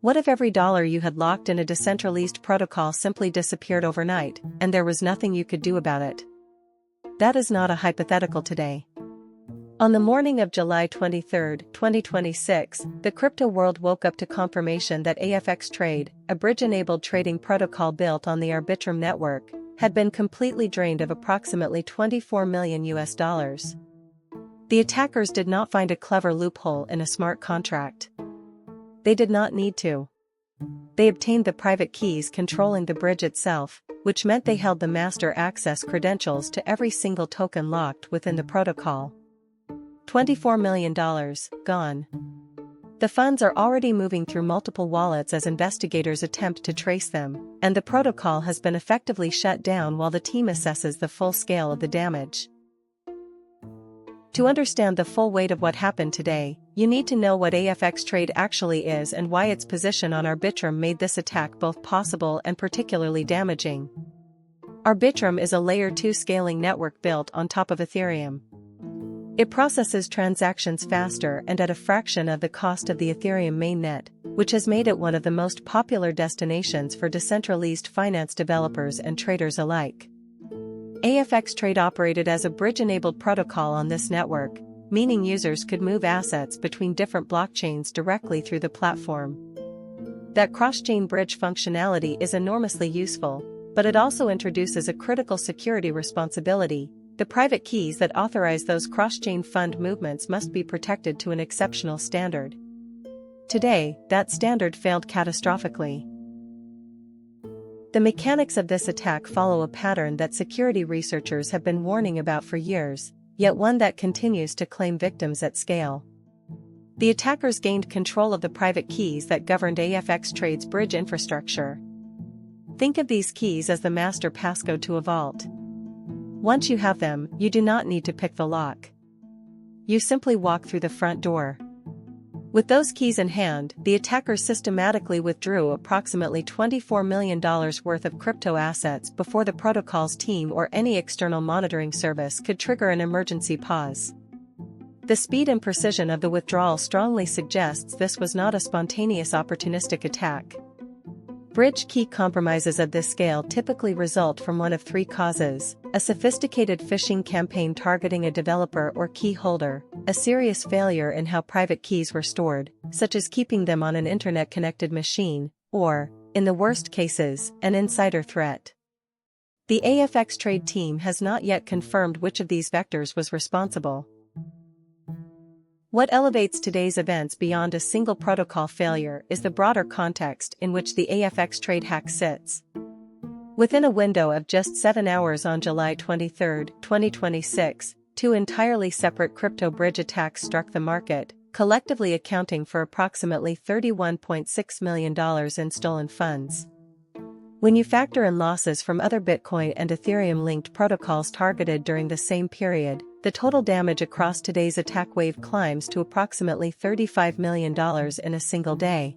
What if every dollar you had locked in a decentralized protocol simply disappeared overnight, and there was nothing you could do about it? That is not a hypothetical today. On the morning of July 23, 2026, the crypto world woke up to confirmation that AFX Trade, a bridge-enabled trading protocol built on the Arbitrum network, had been completely drained of approximately $24 million. The attackers did not find a clever loophole in a smart contract. They did not need to. They obtained the private keys controlling the bridge itself, which meant they held the master access credentials to every single token locked within the protocol. $24 million, gone. The funds are already moving through multiple wallets as investigators attempt to trace them, and the protocol has been effectively shut down while the team assesses the full scale of the damage. To understand the full weight of what happened today, you need to know what AFX Trade actually is and why its position on Arbitrum made this attack both possible and particularly damaging. Arbitrum is a Layer 2 scaling network built on top of Ethereum. It processes transactions faster and at a fraction of the cost of the Ethereum mainnet, which has made it one of the most popular destinations for decentralized finance developers and traders alike. AFX Trade operated as a bridge-enabled protocol on this network, meaning users could move assets between different blockchains directly through the platform. That cross-chain bridge functionality is enormously useful, but it also introduces a critical security responsibility. The private keys that authorize those cross-chain fund movements must be protected to an exceptional standard. Today, that standard failed catastrophically. The mechanics of this attack follow a pattern that security researchers have been warning about for years, yet one that continues to claim victims at scale. The attackers gained control of the private keys that governed AFX Trade's bridge infrastructure. Think of these keys as the master passcode to a vault. Once you have them, you do not need to pick the lock. You simply walk through the front door. With those keys in hand, the attackers systematically withdrew approximately $24 million worth of crypto assets before the protocol's team or any external monitoring service could trigger an emergency pause. The speed and precision of the withdrawal strongly suggests this was not a spontaneous opportunistic attack. Bridge key compromises of this scale typically result from one of three causes: a sophisticated phishing campaign targeting a developer or key holder, a serious failure in how private keys were stored, such as keeping them on an internet-connected machine, or, in the worst cases, an insider threat. The AFX Trade team has not yet confirmed which of these vectors was responsible. What elevates today's events beyond a single protocol failure is the broader context in which the AFX Trade hack sits. Within a window of just 7 hours on July 23, 2026, two entirely separate crypto bridge attacks struck the market, collectively accounting for approximately $31.6 million in stolen funds. When you factor in losses from other Bitcoin and Ethereum-linked protocols targeted during the same period, the total damage across today's attack wave climbs to approximately $35 million in a single day.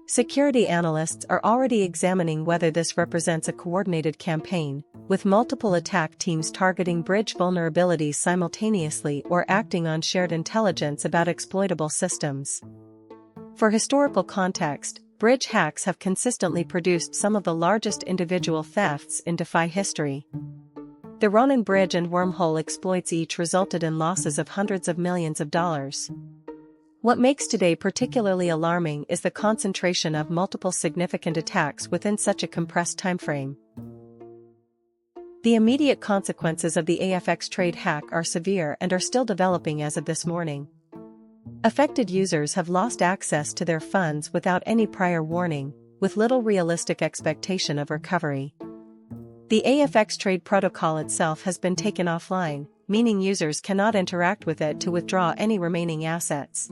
Security analysts are already examining whether this represents a coordinated campaign, with multiple attack teams targeting bridge vulnerabilities simultaneously or acting on shared intelligence about exploitable systems. For historical context, bridge hacks have consistently produced some of the largest individual thefts in DeFi history. The Ronin bridge and wormhole exploits each resulted in losses of hundreds of millions of dollars. What makes today particularly alarming is the concentration of multiple significant attacks within such a compressed timeframe. The immediate consequences of the AFX Trade hack are severe and are still developing as of this morning. Affected users have lost access to their funds without any prior warning, with little realistic expectation of recovery. The AFX Trade protocol itself has been taken offline, meaning users cannot interact with it to withdraw any remaining assets.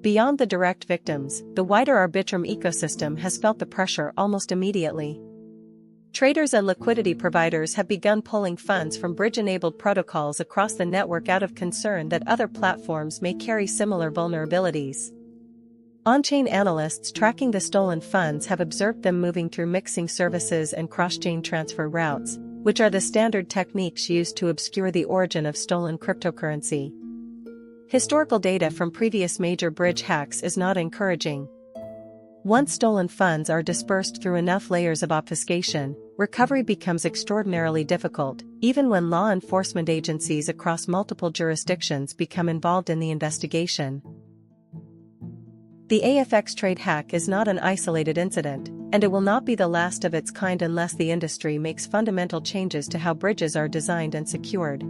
Beyond the direct victims, the wider Arbitrum ecosystem has felt the pressure almost immediately. Traders and liquidity providers have begun pulling funds from bridge-enabled protocols across the network out of concern that other platforms may carry similar vulnerabilities. On-chain analysts tracking the stolen funds have observed them moving through mixing services and cross-chain transfer routes, which are the standard techniques used to obscure the origin of stolen cryptocurrency. Historical data from previous major bridge hacks is not encouraging. Once stolen funds are dispersed through enough layers of obfuscation, recovery becomes extraordinarily difficult, even when law enforcement agencies across multiple jurisdictions become involved in the investigation. The AFX Trade hack is not an isolated incident, and it will not be the last of its kind unless the industry makes fundamental changes to how bridges are designed and secured.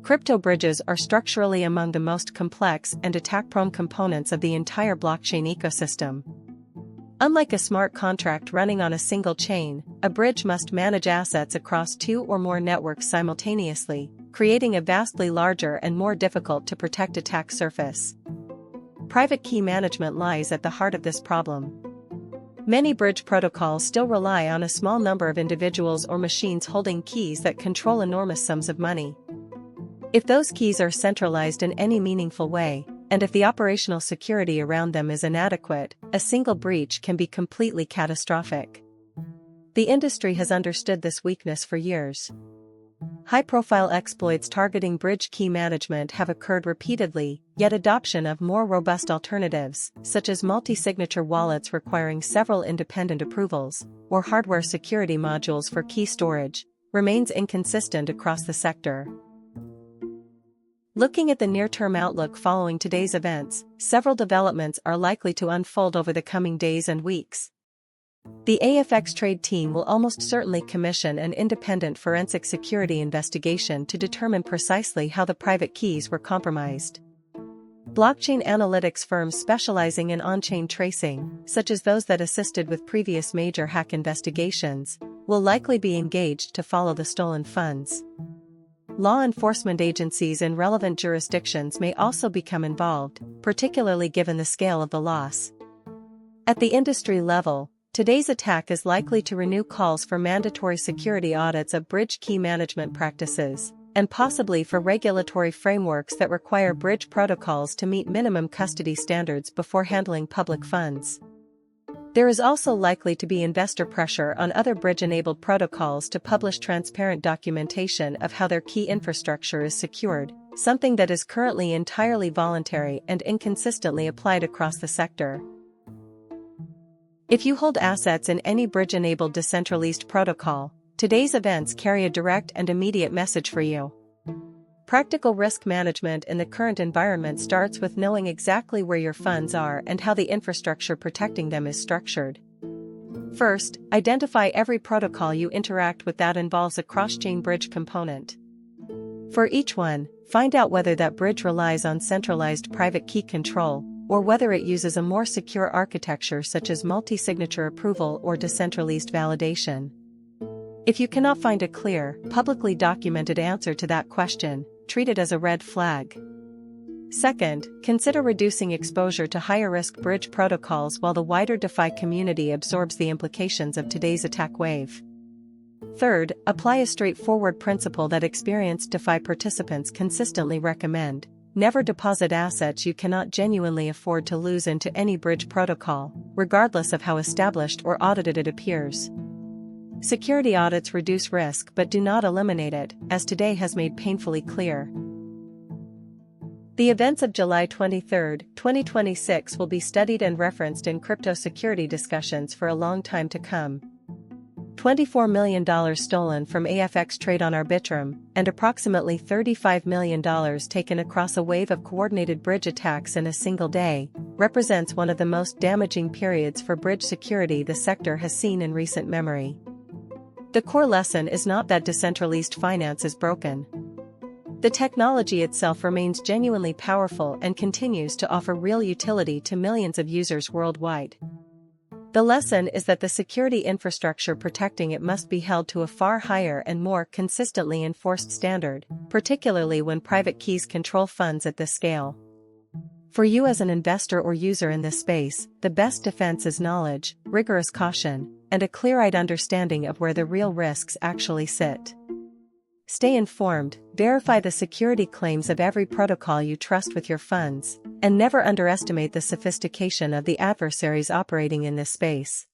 Crypto bridges are structurally among the most complex and attack-prone components of the entire blockchain ecosystem. Unlike a smart contract running on a single chain, a bridge must manage assets across two or more networks simultaneously, creating a vastly larger and more difficult to protect attack surface. Private key management lies at the heart of this problem. Many bridge protocols still rely on a small number of individuals or machines holding keys that control enormous sums of money. If those keys are centralized in any meaningful way, and if the operational security around them is inadequate, a single breach can be completely catastrophic. The industry has understood this weakness for years. High-profile exploits targeting bridge key management have occurred repeatedly, yet adoption of more robust alternatives, such as multi-signature wallets requiring several independent approvals, or hardware security modules for key storage, remains inconsistent across the sector. Looking at the near-term outlook following today's events, several developments are likely to unfold over the coming days and weeks. The AFX Trade team will almost certainly commission an independent forensic security investigation to determine precisely how the private keys were compromised. Blockchain analytics firms specializing in on-chain tracing, such as those that assisted with previous major hack investigations, will likely be engaged to follow the stolen funds. Law enforcement agencies in relevant jurisdictions may also become involved, particularly given the scale of the loss. At the industry level, today's attack is likely to renew calls for mandatory security audits of bridge key management practices, and possibly for regulatory frameworks that require bridge protocols to meet minimum custody standards before handling public funds. There is also likely to be investor pressure on other bridge-enabled protocols to publish transparent documentation of how their key infrastructure is secured, something that is currently entirely voluntary and inconsistently applied across the sector. If you hold assets in any bridge-enabled decentralized protocol, today's events carry a direct and immediate message for you. Practical risk management in the current environment starts with knowing exactly where your funds are and how the infrastructure protecting them is structured. First, identify every protocol you interact with that involves a cross-chain bridge component. For each one, find out whether that bridge relies on centralized private key control, or whether it uses a more secure architecture such as multi-signature approval or decentralized validation. If you cannot find a clear, publicly documented answer to that question, treat it as a red flag. Second, consider reducing exposure to higher-risk bridge protocols while the wider DeFi community absorbs the implications of today's attack wave. Third, apply a straightforward principle that experienced DeFi participants consistently recommend: never deposit assets you cannot genuinely afford to lose into any bridge protocol, regardless of how established or audited it appears. Security audits reduce risk but do not eliminate it, as today has made painfully clear. The events of July 23, 2026 will be studied and referenced in crypto security discussions for a long time to come. $24 million stolen from AFX Trade on Arbitrum, and approximately $35 million taken across a wave of coordinated bridge attacks in a single day, represents one of the most damaging periods for bridge security the sector has seen in recent memory. The core lesson is not that decentralized finance is broken. The technology itself remains genuinely powerful and continues to offer real utility to millions of users worldwide. The lesson is that the security infrastructure protecting it must be held to a far higher and more consistently enforced standard, particularly when private keys control funds at this scale. For you as an investor or user in this space, the best defense is knowledge, rigorous caution, and a clear-eyed understanding of where the real risks actually sit. Stay informed, verify the security claims of every protocol you trust with your funds, and never underestimate the sophistication of the adversaries operating in this space.